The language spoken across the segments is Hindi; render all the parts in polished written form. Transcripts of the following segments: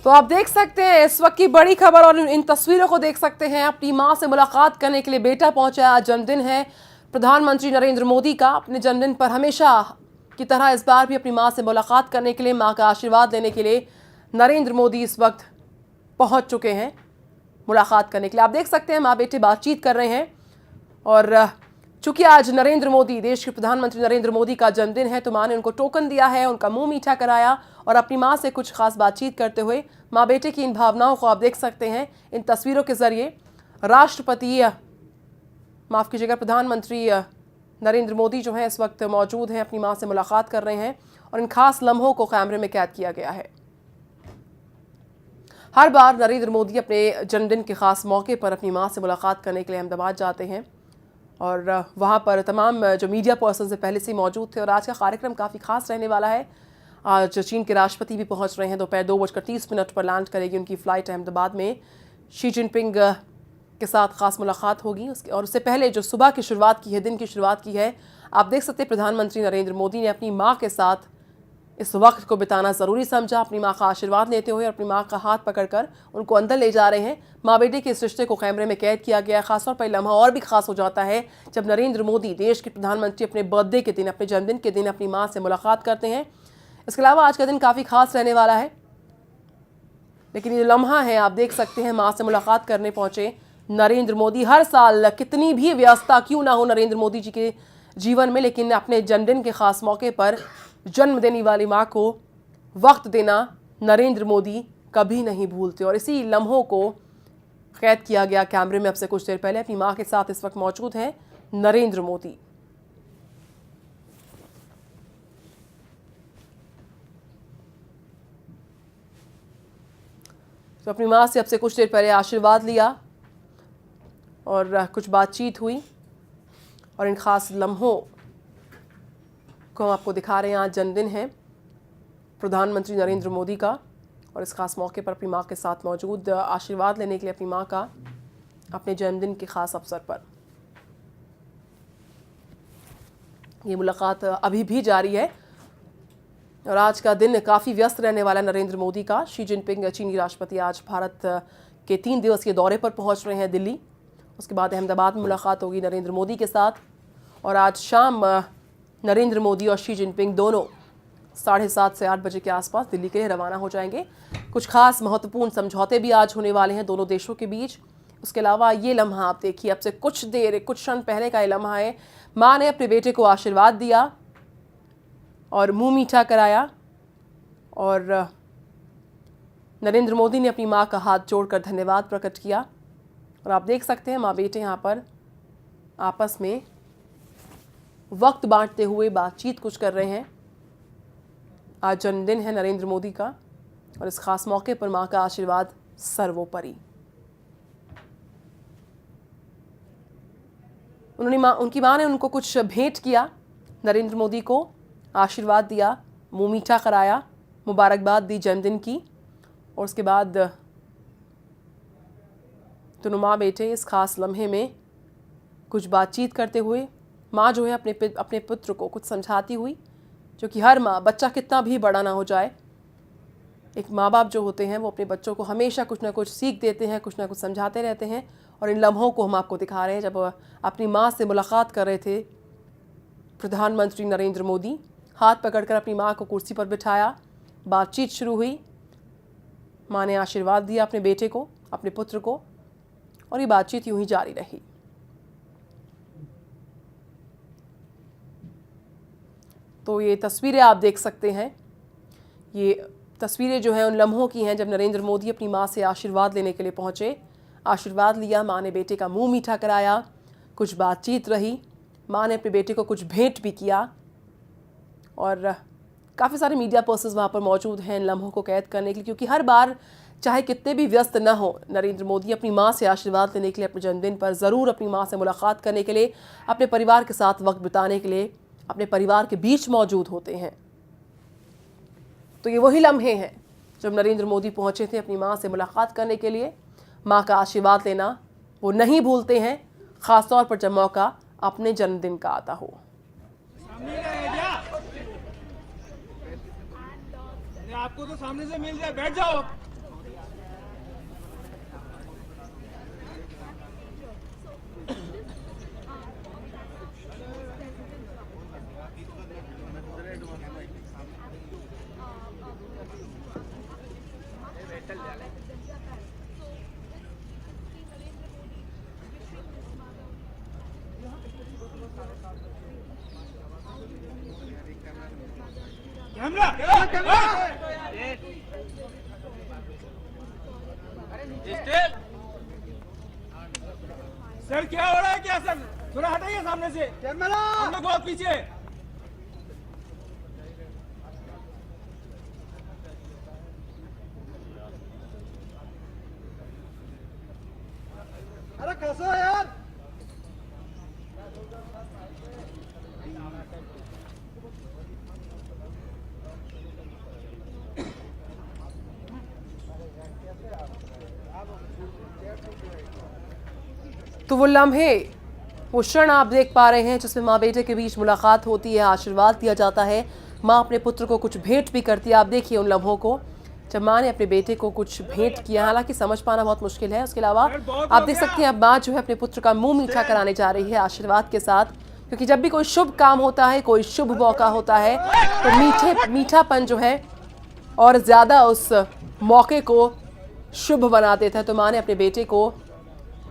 तो आप देख सकते हैं इस वक्त की बड़ी खबर और इन तस्वीरों को देख सकते हैं। अपनी मां से मुलाकात करने के लिए बेटा पहुंचा। आज जन्मदिन है प्रधानमंत्री नरेंद्र मोदी का। अपने जन्मदिन पर हमेशा की तरह इस बार भी अपनी मां से मुलाकात करने के लिए, मां का आशीर्वाद लेने के लिए नरेंद्र मोदी इस वक्त पहुंच चुके हैं मुलाकात करने के लिए। आप देख सकते हैं मां बेटे बातचीत कर रहे हैं। और चूंकि आज नरेंद्र मोदी, देश के प्रधानमंत्री नरेंद्र मोदी का जन्मदिन है, तो मां ने उनको टोकन दिया है, उनका मुंह मीठा कराया और अपनी मां से कुछ खास बातचीत करते हुए मां बेटे की इन भावनाओं को आप देख सकते हैं इन तस्वीरों के जरिए। राष्ट्रपति, माफ कीजिएगा, प्रधानमंत्री नरेंद्र मोदी जो है इस वक्त मौजूद हैं, अपनी मां से मुलाकात कर रहे हैं और इन खास लम्हों को कैमरे में कैद किया गया है। हर बार नरेंद्र मोदी अपने जन्मदिन के खास मौके पर अपनी मां से मुलाकात करने के लिए अहमदाबाद जाते हैं और वहां पर तमाम जो मीडिया पर्सन से पहले से मौजूद थे। और आज का कार्यक्रम काफ़ी खास रहने वाला है। आज चीन के राष्ट्रपति भी पहुंच रहे हैं। दोपहर 2:30 पर लैंड करेगी उनकी फ़्लाइट अहमदाबाद में। शी जिनपिंग के साथ खास मुलाकात होगी। और उससे पहले जो सुबह की शुरुआत की है, दिन की शुरुआत की है, आप देख सकते हैं प्रधानमंत्री नरेंद्र मोदी ने अपनी माँ के साथ इस वक्त को बिताना ज़रूरी समझा। अपनी माँ का आशीर्वाद लेते हुए अपनी माँ का हाथ पकड़कर उनको अंदर ले जा रहे हैं। माँ बेटे के इस रिश्ते को कैमरे में कैद किया गया है। खासतौर पर लम्हा और भी खास हो जाता है जब नरेंद्र मोदी, देश के प्रधानमंत्री, अपने बर्थडे के दिन, अपने जन्मदिन के दिन अपनी माँ से मुलाकात करते हैं। इसके अलावा आज का दिन काफ़ी खास रहने वाला है। लेकिन ये लम्हा है, आप देख सकते हैं माँ से मुलाकात करने पहुंचे नरेंद्र मोदी। हर साल कितनी भी व्यस्तता क्यों ना हो नरेंद्र मोदी जी के जीवन में, लेकिन अपने जन्मदिन के खास मौके पर जन्म देने वाली माँ को वक्त देना नरेंद्र मोदी कभी नहीं भूलते। और इसी लम्हों को कैद किया गया कैमरे में अब से कुछ देर पहले। अपनी माँ के साथ इस वक्त मौजूद हैं नरेंद्र मोदी। तो अपनी माँ से अब से कुछ देर पहले आशीर्वाद लिया और कुछ बातचीत हुई और इन खास लम्हों को हम आपको दिखा रहे हैं। आज जन्मदिन है प्रधानमंत्री नरेंद्र मोदी का और इस खास मौके पर अपनी माँ के साथ मौजूद, आशीर्वाद लेने के लिए अपनी माँ का अपने जन्मदिन के खास अवसर पर। ये मुलाकात अभी भी जारी है और आज का दिन काफ़ी व्यस्त रहने वाला है नरेंद्र मोदी का। शी जिनपिंग, चीनी राष्ट्रपति, आज भारत के 3 दिवसीय दौरे पर पहुंच रहे हैं दिल्ली। उसके बाद अहमदाबाद में मुलाकात होगी नरेंद्र मोदी के साथ। और आज शाम नरेंद्र मोदी और शी जिनपिंग दोनों 7:30 से 8 बजे के आसपास दिल्ली के लिए रवाना हो जाएंगे। कुछ खास महत्वपूर्ण समझौते भी आज होने वाले हैं दोनों देशों के बीच। उसके अलावा ये लम्हा आप देखिए, अब से कुछ क्षण पहले का ये लम्हा है। माँ ने अपने बेटे को आशीर्वाद दिया और मुंह मीठा कराया और नरेंद्र मोदी ने अपनी माँ का हाथ जोड़कर धन्यवाद प्रकट किया। और आप देख सकते हैं माँ बेटे यहाँ पर आपस में वक्त बांटते हुए बातचीत कुछ कर रहे हैं। आज जन्मदिन है नरेंद्र मोदी का और इस खास मौके पर मां का आशीर्वाद सर्वोपरि। उनकी मां ने उनको कुछ भेंट किया, नरेंद्र मोदी को आशीर्वाद दिया, मुंह मीठा कराया, मुबारकबाद दी जन्मदिन की। और उसके बाद दोनों माँ बेटे इस खास लम्हे में कुछ बातचीत करते हुए, माँ जो है अपने पुत्र को कुछ समझाती हुई, जो कि हर माँ, बच्चा कितना भी बड़ा ना हो जाए, एक माँ बाप जो होते हैं वो अपने बच्चों को हमेशा कुछ ना कुछ सीख देते हैं, कुछ ना कुछ समझाते रहते हैं। और इन लम्हों को हम आपको दिखा रहे हैं जब अपनी माँ से मुलाकात कर रहे थे प्रधानमंत्री नरेंद्र मोदी। हाथ पकड़कर अपनी माँ को कुर्सी पर बिठाया, बातचीत शुरू हुई, माँ ने आशीर्वाद दिया अपने बेटे को, अपने पुत्र को, और ये बातचीत यूं ही जारी रही। तो ये तस्वीरें आप देख सकते हैं, ये तस्वीरें जो हैं उन लम्हों की हैं जब नरेंद्र मोदी अपनी माँ से आशीर्वाद लेने के लिए पहुँचे। आशीर्वाद लिया, माँ ने बेटे का मुंह मीठा कराया, कुछ बातचीत रही, माँ ने अपने बेटे को कुछ भेंट भी किया और काफ़ी सारे मीडिया पर्सन्स वहाँ पर मौजूद हैं इन लम्हों को कैद करने के लिए। क्योंकि हर बार चाहे कितने भी व्यस्त न हो, नरेंद्र मोदी अपनी माँ से आशीर्वाद लेने के लिए अपने जन्मदिन पर ज़रूर अपनी माँ से मुलाकात करने के लिए, अपने परिवार के साथ वक्त बिताने के लिए अपने परिवार के बीच मौजूद होते हैं। तो ये वही लम्हे हैं जब नरेंद्र मोदी पहुंचे थे अपनी माँ से मुलाकात करने के लिए। माँ का आशीर्वाद लेना वो नहीं भूलते हैं, ख़ासतौर पर जब मौका अपने जन्मदिन का आता हो। आपको तो सामने से मिल जाए, बैठ जाओ। सर क्या हो रहा है, क्या सर? थोड़ा हटाइए सामने से, हम लोग बहुत पीछे। अरे कैसा है यार? तो वो लम्हे, वो क्षण आप देख पा रहे हैं जिसमें माँ बेटे के बीच मुलाकात होती है, आशीर्वाद दिया जाता है। माँ अपने पुत्र को कुछ भेंट भी करती है। आप देखिए उन लम्हों को जब माँ ने अपने बेटे को कुछ भेंट किया। हालांकि समझ पाना बहुत मुश्किल है। उसके अलावा आप देख सकते हैं अब माँ जो है अपने पुत्र का मुंह मीठा कराने जा रही है आशीर्वाद के साथ, क्योंकि जब भी कोई शुभ काम होता है, कोई शुभ मौका होता है, तो मीठापन जो है और ज़्यादा उस मौके को शुभ बना देता है। तो माँ ने अपने बेटे को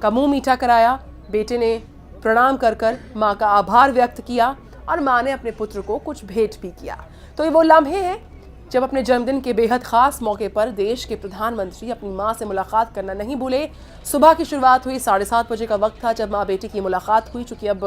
का मुंह मीठा कराया, बेटे ने प्रणाम कर कर माँ का आभार व्यक्त किया और माँ ने अपने पुत्र को कुछ भेंट भी किया। तो ये वो लम्हे हैं जब अपने जन्मदिन के बेहद खास मौके पर देश के प्रधानमंत्री अपनी माँ से मुलाकात करना नहीं भूले। सुबह की शुरुआत हुई, 7:30 बजे का वक्त था जब माँ बेटे की मुलाकात हुई। चूँकि अब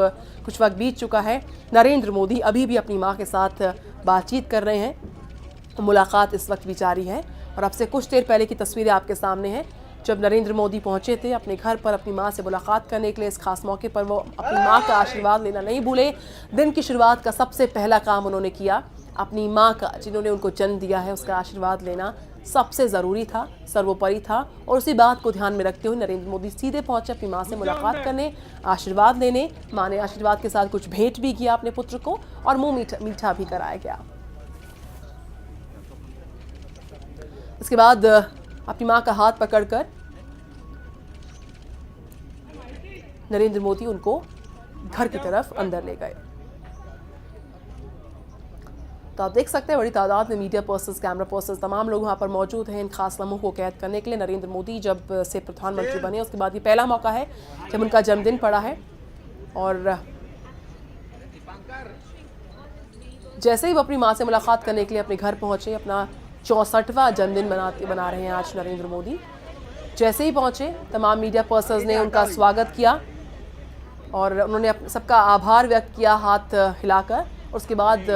कुछ वक्त बीत चुका है, नरेंद्र मोदी अभी भी अपनी माँ के साथ बातचीत कर रहे हैं। मुलाकात इस वक्त भी जारी है और अब से कुछ देर पहले की तस्वीरें आपके सामने हैं जब नरेंद्र मोदी पहुंचे थे अपने घर पर अपनी मां से मुलाकात करने के लिए। इस खास मौके पर वो अपनी मां का आशीर्वाद लेना नहीं भूले। दिन की शुरुआत का सबसे पहला काम उन्होंने किया अपनी मां का, जिन्होंने उनको जन्म दिया है, उसका आशीर्वाद लेना सबसे ज़रूरी था, सर्वोपरि था। और उसी बात को ध्यान में रखते हुए नरेंद्र मोदी सीधे पहुंचे अपनी मां से मुलाकात करने, आशीर्वाद लेने। मां ने आशीर्वाद के साथ कुछ भेंट भी किया अपने पुत्र को और मुँह मीठा भी कराया गया। इसके बाद अपनी मां का हाथ पकड़कर नरेंद्र मोदी उनको घर की तरफ अंदर ले गए। तो आप देख सकते हैं बड़ी तादाद में मीडिया पर्सन्स, कैमरा पर्सन्स, तमाम लोग वहां पर मौजूद हैं इन खास लम्हों को कैद करने के लिए। नरेंद्र मोदी जब से प्रधानमंत्री बने उसके बाद ये पहला मौका है जब उनका जन्मदिन पड़ा है। और जैसे ही वो अपनी मां से मुलाकात करने के लिए अपने घर पहुंचे, अपना 64वां जन्मदिन बना रहे हैं आज नरेंद्र मोदी। जैसे ही पहुंचे तमाम मीडिया पर्सन्स ने उनका स्वागत किया और उन्होंने सबका आभार व्यक्त किया हाथ हिलाकर। उसके बाद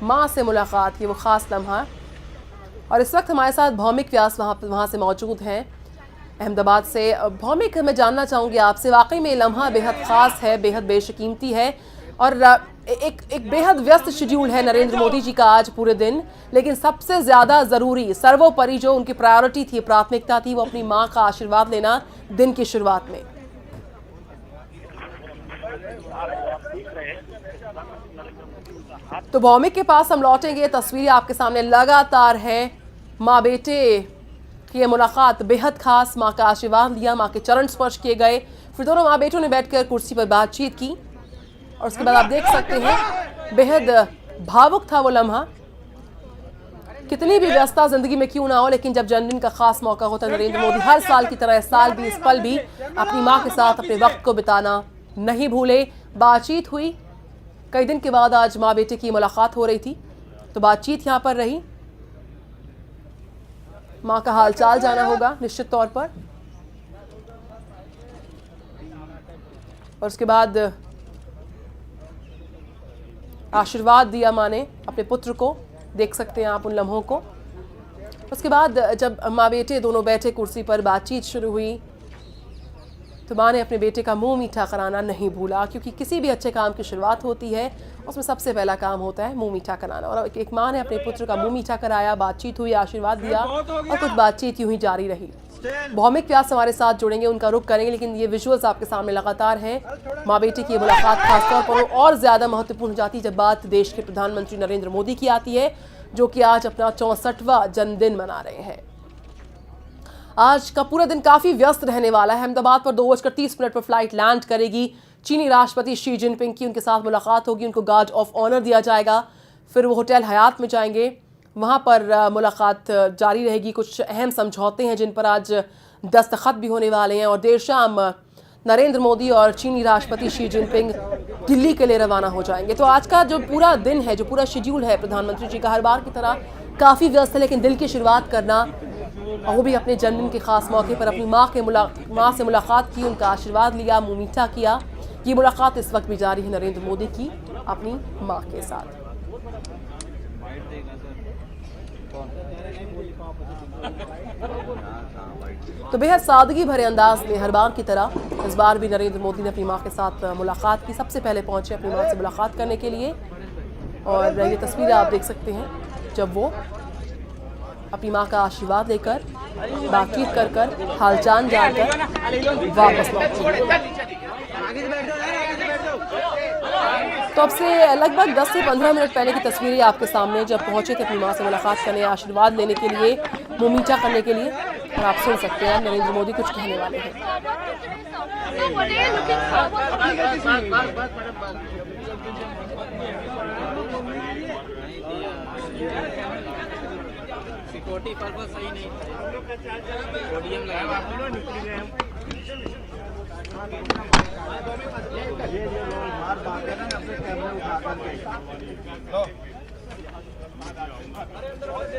मां से मुलाकात की वो ख़ास लम्हा। और इस वक्त हमारे साथ भौमिक व्यास वहाँ से मौजूद हैं अहमदाबाद से। भौमिक, मैं जानना चाहूँगी आपसे, वाकई में ये लम्हा बेहद ख़ास है, बेहद बेशकीमती है और एक बेहद व्यस्त शेड्यूल है नरेंद्र मोदी जी का आज पूरे दिन, लेकिन सबसे ज़्यादा ज़रूरी, सर्वोपरि जो उनकी प्रायोरिटी थी, प्राथमिकता थी, वो अपनी माँ का आशीर्वाद लेना दिन की शुरुआत में। तो भौमिक के पास हम लौटेंगे। तस्वीरें आपके सामने लगातार है, माँ बेटे की ये मुलाकात बेहद खास, माँ का आशीर्वाद लिया, माँ के चरण स्पर्श किए गए, फिर दोनों माँ बेटों ने बैठकर कुर्सी पर बातचीत की और उसके बाद आप देख सकते हैं बेहद भावुक था वो लम्हा। कितनी भी व्यस्तता जिंदगी में क्यों ना हो, लेकिन जब जन्मदिन का खास मौका होता है, नरेंद्र मोदी हर साल की तरह इस साल भी, इस पल भी अपनी माँ के साथ अपने वक्त को बिताना नहीं भूले। बातचीत हुई, कई दिन के बाद आज माँ बेटे की मुलाकात हो रही थी, तो बातचीत यहाँ पर रही। माँ का हालचाल जाना होगा निश्चित तौर पर। और उसके बाद आशीर्वाद दिया माँ ने अपने पुत्र को, देख सकते हैं आप उन लम्हों को। उसके बाद जब माँ बेटे दोनों बैठे कुर्सी पर, बातचीत शुरू हुई, तो माँ ने अपने बेटे का मुंह मीठा कराना नहीं भूला, क्योंकि किसी भी अच्छे काम की शुरुआत होती है उसमें सबसे पहला काम होता है मुंह मीठा कराना। और एक माँ ने अपने पुत्र का मुंह मीठा कराया, बातचीत हुई, आशीर्वाद दिया और कुछ बातचीत यूं ही जारी रही। भौमिक व्यास हमारे साथ जुड़ेंगे, उनका रुख करेंगे, लेकिन ये विजुअल्स आपके सामने लगातार हैं। माँ बेटी की ये मुलाकात खासतौर पर और ज़्यादा महत्वपूर्ण हो जाती है जब बात देश के प्रधानमंत्री नरेंद्र मोदी की आती है, जो कि आज अपना 64वां जन्मदिन मना रहे हैं। आज का पूरा दिन काफ़ी व्यस्त रहने वाला है। अहमदाबाद पर 2:30 पर फ्लाइट लैंड करेगी। चीनी राष्ट्रपति शी जिनपिंग की उनके साथ मुलाकात होगी, उनको गार्ड ऑफ ऑनर दिया जाएगा। फिर वो होटल हयात में जाएंगे, वहाँ पर मुलाकात जारी रहेगी। कुछ अहम समझौते हैं जिन पर आज दस्तखत भी होने वाले हैं और देर शाम नरेंद्र मोदी और चीनी राष्ट्रपति शी जिनपिंग दिल्ली के लिए रवाना हो जाएंगे। तो आज का जो पूरा दिन है, जो पूरा शेड्यूल है प्रधानमंत्री जी का हर बार की तरह काफ़ी व्यस्त है, लेकिन दिल की शुरुआत करना और वो भी अपने जन्मदिन के खास मौके पर अपनी माँ से मुलाकात की, उनका आशीर्वाद लिया, मुँह मीठा किया। ये मुलाकात इस वक्त भी जारी है नरेंद्र मोदी की अपनी माँ के साथ। तो बेहद सादगी भरे अंदाज में हर बार की तरह इस बार भी नरेंद्र मोदी ने अपनी मां के साथ मुलाकात की। सबसे पहले पहुंचे अपनी मां से मुलाकात करने के लिए और ये तस्वीरें आप देख सकते हैं जब वो अपनी मां का आशीर्वाद लेकर, बातचीत कर हालचाल जानकर वापस लौटे। तो अब से लगभग 10 से 15 मिनट पहले की तस्वीरें आपके सामने, जब पहुंचे थे अपनी मां से मुलाकात करने, आशीर्वाद लेने के लिए, मुँह मीठा करने के लिए। और आप सुन सकते हैं नरेंद्र मोदी कुछ कहने वाले हैं। सिक्योरिटी पर्पस सही नहीं, पोडियम लगा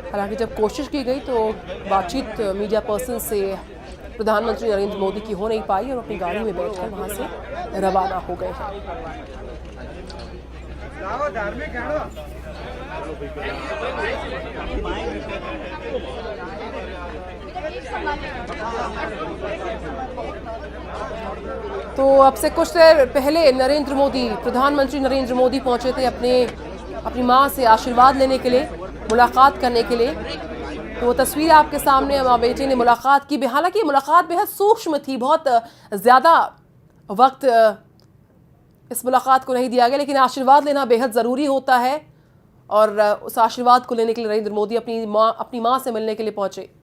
हालांकि जब कोशिश की गई तो बातचीत मीडिया पर्सन से प्रधानमंत्री नरेंद्र मोदी की हो नहीं पाई और अपनी गाड़ी में बैठकर वहां से रवाना हो गए हैं। तो अब से कुछ देर पहले प्रधानमंत्री नरेंद्र मोदी पहुंचे थे अपनी मां से आशीर्वाद लेने के लिए, मुलाकात करने के लिए। तो वो तस्वीर आपके सामने, माँ बेटे ने मुलाकात की। हालांकि मुलाकात बेहद सूक्ष्म थी, बहुत ज़्यादा वक्त इस मुलाकात को नहीं दिया गया, लेकिन आशीर्वाद लेना बेहद ज़रूरी होता है और उस आशीर्वाद को लेने के लिए नरेंद्र मोदी अपनी माँ से मिलने के लिए पहुंचे।